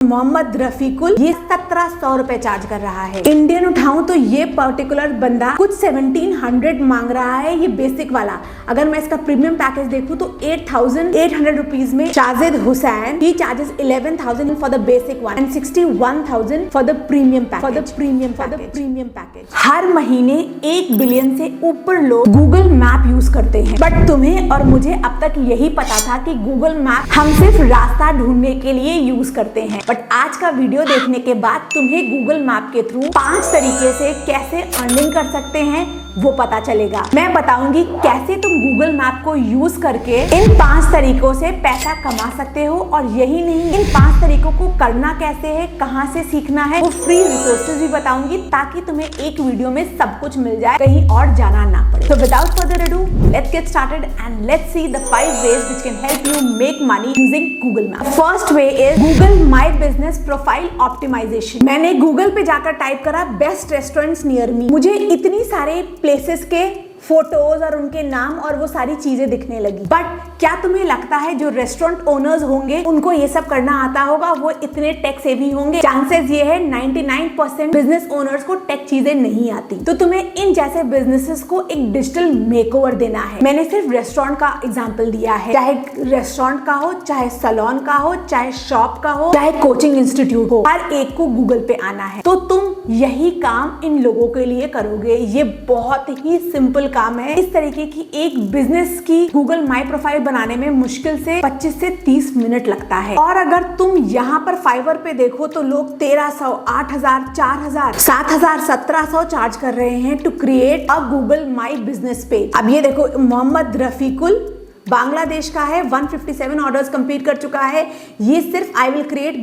मोहम्मद रफीकुल ये 1700 रुपए चार्ज कर रहा है। इंडियन उठाऊं तो ये पर्टिकुलर बंदा कुछ 1700 मांग रहा है, ये बेसिक वाला। अगर मैं इसका प्रीमियम पैकेज देखूं तो 8800 रुपीज में शाजिद हुसैन ही charges 11,000 for the basic one and 61,000 for the premium package. हर महीने 1 बिलियन से ऊपर लोग गूगल मैप यूज करते हैं, बट तुम्हें और मुझे अब तक यही पता था कि गूगल मैप हम सिर्फ रास्ता ढूंढने के लिए यूज करते हैं। बट आज का वीडियो देखने के बाद तुम्हें गूगल मैप के थ्रू 5 तरीके से कैसे अर्निंग कर सकते हैं वो पता चलेगा। मैं बताऊंगी कैसे तुम गूगल मैप को यूज करके इन 5 तरीकों से पैसा कमा सकते हो, और यही नहीं, इन 5 तरीकों को करना कैसे है, कहां से सीखना है, वो फ्री रिसोर्सेज भी बताऊंगी ताकि तुम्हें एक वीडियो में सब कुछ मिल जाए, कहीं और जाना ना पड़े। So without further ado, let's get started and let's see the 5 ways which can help you make money using Google Maps. First way is Google My Business Profile Optimization. मैंने Google पे जाकर टाइप करा best restaurants near me, मुझे इतनी सारे places के photos और उनके नाम और वो सारी चीजें दिखने लगी। बट क्या तुम्हें लगता है जो रेस्टोरेंट ओनर्स होंगे उनको ये सब करना आता होगा, वो इतने टेक सेवी होंगे? चांसेस ये है 99% बिजनेस ओनर्स को टेक चीजें नहीं आती। तो तुम्हें इन जैसे बिजनेसेस को एक डिजिटल मेकओवर देना है। मैंने सिर्फ रेस्टोरेंट का एग्जांपल दिया है, चाहे रेस्टोरेंट का हो, चाहे सैलून का हो, चाहे शॉप का हो, चाहे कोचिंग इंस्टीट्यूट हो, हर एक को गूगल पे आना है। तो तुम यही काम इन लोगों के लिए करोगे। ये बहुत ही सिंपल काम है। इस तरीके की एक बिजनेस की गूगल माई प्रोफाइल बनाने में मुश्किल से 25 से 30 मिनट लगता है। और अगर तुम यहाँ पर फाइवर पे देखो तो लोग 1300, 8000, 4000, 7000, 1700 चार्ज कर रहे हैं to create a Google my business page. अब ये देखो, मोहम्मद रफीकुल बांग्लादेश का है, 157 ऑर्डर्स कंप्लीट कर चुका है। ये सिर्फ I will create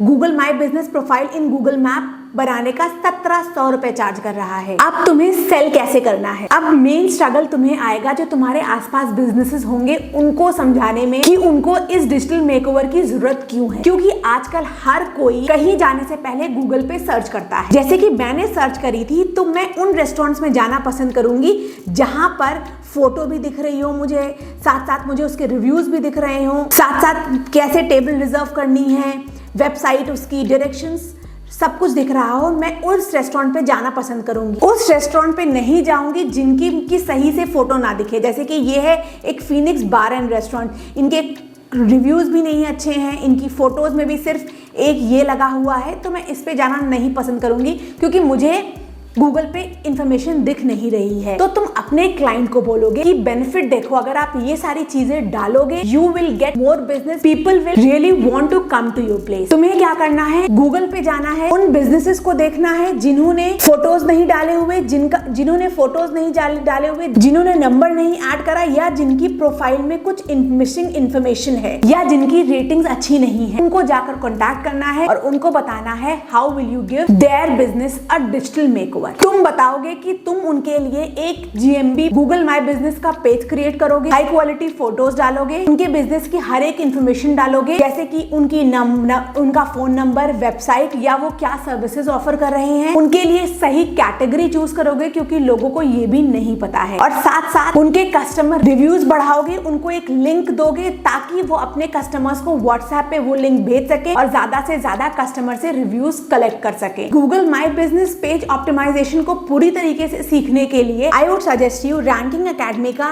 Google my business profile in Google map बनाने का 1700 रुपए चार्ज कर रहा है। अब तुम्हें सेल कैसे करना है? अब मेन स्ट्रगल तुम्हें आएगा जो तुम्हारे आसपास बिजनेसेस होंगे उनको समझाने में कि उनको इस डिजिटल मेकओवर की जरूरत क्यों है। क्योंकि आजकल हर कोई कहीं जाने से पहले गूगल पे सर्च करता है। जैसे कि मैंने सर्च करी थी, तो मैं उन रेस्टोरेंट्स में जाना पसंद करूंगी जहां पर फोटो भी दिख रही हो मुझे, साथ साथ मुझे उसके रिव्यूज भी दिख रहे हो, साथ साथ कैसे टेबल रिजर्व करनी है, वेबसाइट, उसकी डायरेक्शंस, सब कुछ दिख रहा हो। मैं उस रेस्टोरेंट पे जाना पसंद करूंगी। उस रेस्टोरेंट पे नहीं जाऊंगी जिनकी सही से फोटो ना दिखे। जैसे कि ये है एक फीनिक्स बार एंड रेस्टोरेंट, इनके रिव्यूज भी नहीं अच्छे हैं, इनकी फोटोज में भी सिर्फ एक ये लगा हुआ है, तो मैं इस पे जाना नहीं पसंद करूंगी क्योंकि मुझे गूगल पे इंफॉर्मेशन दिख नहीं रही है। तो तुम अपने क्लाइंट को बोलोगे कि बेनिफिट देखो, अगर आप ये सारी चीजें डालोगे you will get more business, people will really want to come to your place. तुम्हें क्या करना है, गूगल पे जाना है, उन बिजनेसेस को देखना है जिन्होंने फोटोज नहीं डाले हुए, जिन्होंने फोटोज नहीं डाले हुए, जिन्होंने नंबर नहीं ऐड करा, या जिनकी प्रोफाइल में कुछ मिसिंग इन्फॉर्मेशन है, या जिनकी रेटिंग्स अच्छी नहीं है। उनको जाकर कॉन्टैक्ट करना है और उनको बताना है how will you give their business a digital makeover. तुम बताओगे कि तुम उनके लिए एक GMB गूगल माई बिजनेस का पेज क्रिएट करोगे, हाई क्वालिटी फोटोज डालोगे, उनके बिजनेस की हर एक इंफॉर्मेशन डालोगे, जैसे कि उनका फोन नंबर, वेबसाइट, या वो क्या सर्विसेज ऑफर कर रहे हैं। उनके लिए सही कैटेगरी चूज करोगे क्योंकि लोगों को ये भी नहीं पता है। और साथ साथ उनके कस्टमर रिव्यूज बढ़ाओगे, उनको एक लिंक दोगे ताकि वो अपने कस्टमर्स को व्हाट्सएप पे वो लिंक भेज सके और ज्यादा से ज्यादा कस्टमर से रिव्यूज कलेक्ट कर सके। Google my business page optimisation को पूरी तरीके से सीखने के लिए I would suggest you ranking academy का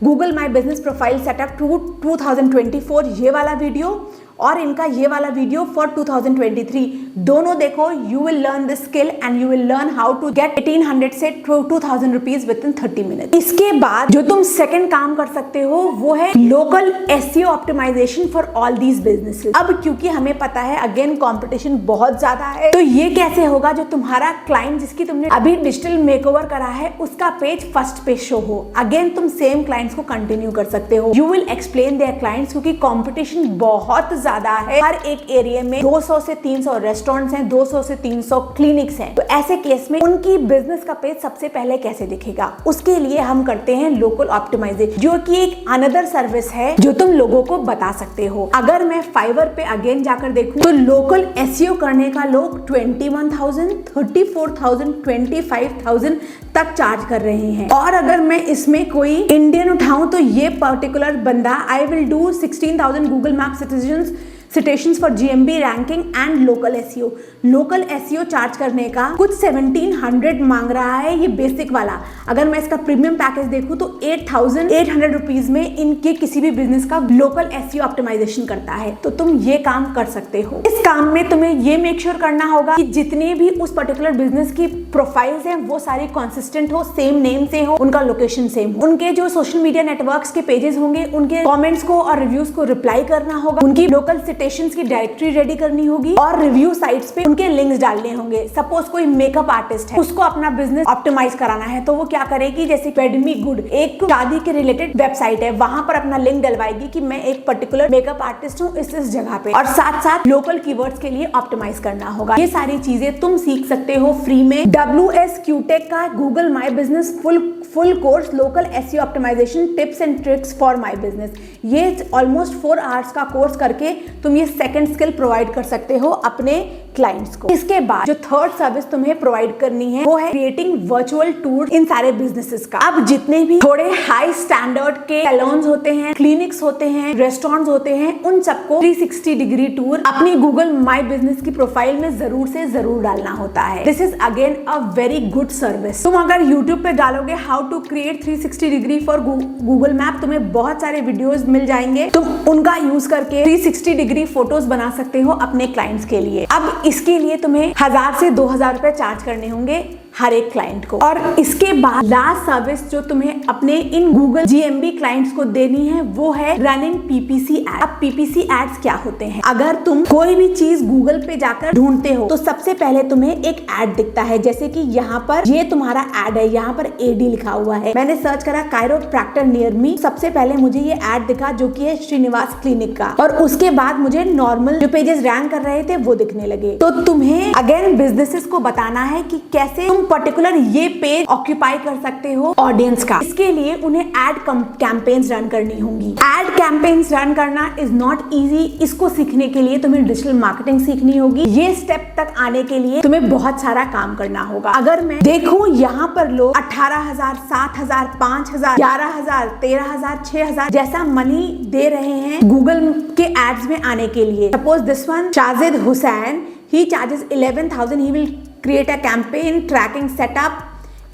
गूगल माई बिजनेस प्रोफाइल सेटअप 2024 ये वाला वीडियो और इनका ये वाला वीडियो फॉर 2023 दोनों देखो। You will learn this skill and you will learn how to get 1800 से 2000 रुपीज विद इन 30 मिनट। इसके बाद जो तुम सेकंड काम कर सकते हो वो है local SEO optimisation for all these businesses. अब क्योंकि हमें पता है अगेन कंपटीशन बहुत ज्यादा है, तो ये कैसे होगा जो तुम्हारा क्लाइंट जिसकी तुमने अभी डिजिटल मेकओवर करा है उसका पेज फर्स्ट पे शो हो। अगेन तुम सेम क्लाइंट्स को कंटिन्यू कर सकते हो। You will explain their clients क्योंकि कंपटीशन बहुत ज्यादा है। हर एक एरिया में 200 से 300 रेस्टोरेंट्स हैं, 200 से 300 क्लिनिक्स हैं। तो ऐसे केस में उनकी बिजनेस का पेज सबसे पहले कैसे दिखेगा, उसके लिए हम करते हैं लोकल ऑप्टिमाइजेशन, जो कि एक अनदर सर्विस है जो तुम लोगों को बता सकते हो। अगर मैं फाइवर पे अगेन जाकर देखूं तो लोकल SEO करने का लोग 21,000, 34,000, 25,000 तक चार्ज कर रहे हैं। और अगर मैं इसमें कोई इंडियन उठाऊं तो ये पर्टिकुलर बंदा I will do 16,000 Google map citizens citations for GMB ranking and local SEO. Local SEO charge करने का कुछ 1700 मांग रहा है ये बेसिक वाला। अगर मैं इसका प्रीमियम पैकेज देखूं तो 8800 रुपीज में इनके किसी भी बिजनेस का लोकल एसईओ ऑप्टिमाइजेशन करता है। तो तुम ये काम कर सकते हो। इस काम में तुम्हें ये मेक श्योर करना होगा कि जितने भी उस पर्टिकुलर बिजनेस की प्रोफाइल्स हैं वो सारी कंसिस्टेंट हो, सेम नेम से हो, उनका लोकेशन सेम हो, उनके जो सोशल मीडिया नेटवर्क्स के पेजेस होंगे उनके कमेंट्स को और रिव्यूज को रिप्लाई करना होगा, उनकी लोकल सिटेशंस की डायरेक्टरी रेडी करनी होगी और रिव्यू साइट्स पे उनके लिंक्स डालने होंगे। सपोज कोई मेकअप आर्टिस्ट है, उसको अपना बिजनेस ऑप्टिमाइज कराना है तो वो क्या करेगी, जैसे पेडमी गुड एक शादी के रिलेटेड वेबसाइट है, वहां पर अपना लिंक डलवाएगी कि मैं एक पर्टिकुलर मेकअप आर्टिस्ट हूँ इस जगह पे, और साथ साथ लोकल कीवर्ड्स के लिए ऑप्टिमाइज करना होगा। ये सारी चीजें तुम सीख सकते हो फ्री में। WSQTech का Google my Business full course local SEO optimisation tips and tricks for my business. ये ऑलमोस्ट 4 आवर्स का कोर्स करके तुम ये सेकंड स्किल प्रोवाइड कर सकते हो अपने क्लाइंट्स को। इसके बाद जो थर्ड सर्विस तुम्हें प्रोवाइड करनी है वो है क्रिएटिंग वर्चुअल टूर इन सारे बिजनेसेस का। अब जितने भी थोड़े हाई स्टैंडर्ड के सैलून्स होते हैं, क्लिनिक्स होते हैं, रेस्टोरेंट्स होते हैं, उन सबको 360 डिग्री टूर अपनी गूगल माई बिजनेस की प्रोफाइल में जरूर से जरूर डालना होता है। This is again a very good service. तुम अगर यूट्यूब पे डालोगे how to create 360 degree for Google Map, तुम्हें बहुत सारे वीडियोस मिल जाएंगे। तुम उनका यूज करके 360 डिग्री फोटोज बना सकते हो अपने क्लाइंट्स के लिए। अब इसके लिए तुम्हें 1000 से 2000 रुपए चार्ज करने होंगे हर एक क्लाइंट को। और इसके बाद लास्ट सर्विस जो तुम्हें अपने इन गूगल जीएमबी क्लाइंट्स को देनी है वो है रनिंग पीपीसी एड। अब पीपीसी एड्स क्या होते हैं? अगर तुम कोई भी चीज गूगल पे जाकर ढूंढते हो तो सबसे पहले तुम्हें एक एड दिखता है, जैसे कि यहाँ पर ये तुम्हारा एड है, यहाँ पर एडी लिखा हुआ है। मैंने सर्च करा कायरोप्रैक्टर नियर मी, सबसे पहले मुझे ये एड दिखा जो कि है श्रीनिवास क्लिनिक का, और उसके बाद मुझे नॉर्मल जो पेजेस रैंक कर रहे थे वो दिखने लगे। तो तुम्हें अगेन बिजनेसेस को बताना है कि कैसे तुम पर्टिकुलर ये पेज ऑक्यूपाई कर सकते हो ऑडियंस का। इसके लिए उन्हें एड कैंपेन्स रन करनी होंगी। एड कैंपेन्स रन करना इज नॉट इजी। इसको सीखने के लिए तुम्हें डिजिटल मार्केटिंग सीखनी होगी। ये स्टेप तक आने के लिए तुम्हें बहुत सारा काम करना होगा। अगर मैं देखूं यहाँ पर लोग 18,000, 7,000, 5,000, 11,000, 13,000, 6,000 जैसा मनी दे रहे हैं गूगल के एड्स में आने के लिए। Suppose this one Shajid Hussain, he charges 11,000. He will create a campaign tracking setup,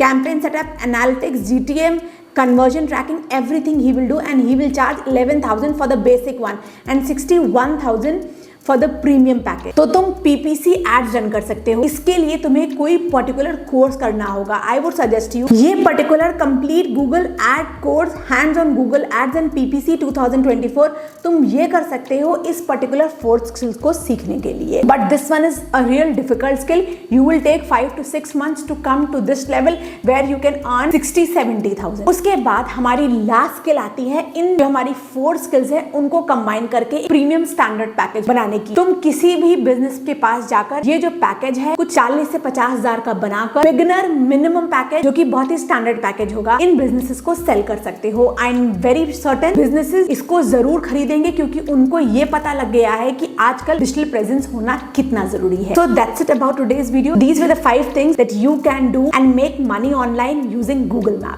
analytics, GTM, conversion tracking, everything he will do, and he will charge 11,000 for the basic one and 61,000 for the premium package. तो तुम PPC ads run कर सकते हो। इसके लिए तुम्हें कोई particular course करना होगा। आई वुड सजेस्ट यू ये particular complete Google ad course hands on Google ads and PPC 2024 तुम ये कर सकते हो इस पर्टिकुलर 4 स्किल्स को सीखने के लिए। But this one is a real difficult skill. You will take 5 to 6 months to come to this level where you can earn 60-70,000। उसके बाद हमारी लास्ट स्किल आती है, इन जो हमारी 4 स्किल्स है उनको कंबाइन करके प्रीमियम स्टैंडर्ड पैकेज बनाने की। तुम किसी भी बिजनेस के पास जाकर ये जो पैकेज है कुछ 40 से 50,000 का बनाकर बिगिनर मिनिमम पैकेज जो कि बहुत ही स्टैंडर्ड पैकेज होगा इन बिजनेसेस को सेल कर सकते हो। I am very certain businesses इसको जरूर खरीदेंगे क्योंकि उनको ये पता लग गया है कि आजकल डिजिटल प्रेजेंस होना कितना जरूरी है। So that's it about today's video. These were the 5 things that you can do and make money online using Google map.